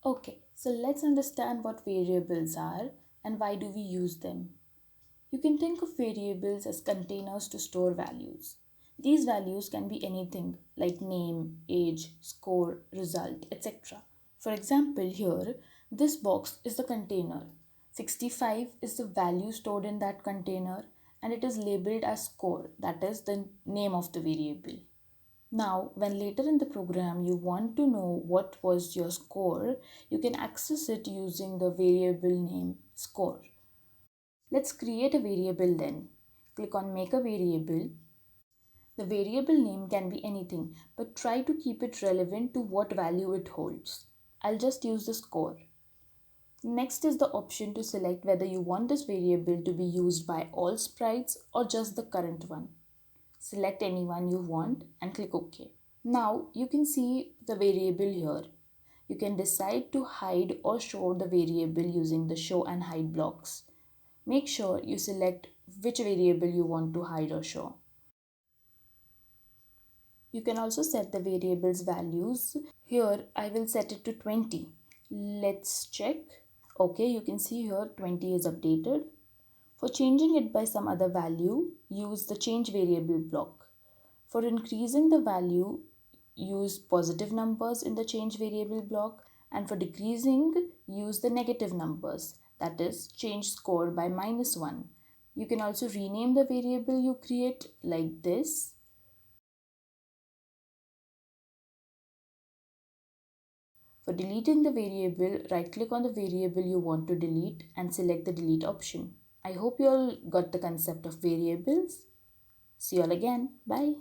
Okay, so let's understand what variables are and why do we use them. You can think of variables as containers to store values. These values can be anything like name, age, score, result, etc. For example, here, this box is the container. 65 is the value stored in that container and it is labeled as score, that is the name of the variable. Now, when later in the program you want to know what was your score, you can access it using the variable name score. Let's create a variable then. Click on make a variable. The variable name can be anything, but try to keep it relevant to what value it holds. I'll just use the score. Next is the option to select whether you want this variable to be used by all sprites or just the current one. Select any one you want and click OK. Now you can see the variable here. You can decide to hide or show the variable using the show and hide blocks. Make sure you select which variable you want to hide or show. You can also set the variable's values. Here I will set it to 20. Let's check. Okay, you can see here 20 is updated. For changing it by some other value, use the change variable block. For increasing the value, use positive numbers in the change variable block, and for decreasing, use the negative numbers, that is, change score by -1. You can also rename the variable you create like this. For deleting the variable, right click on the variable you want to delete and select the delete option. I hope you all got the concept of variables. See you all again. Bye.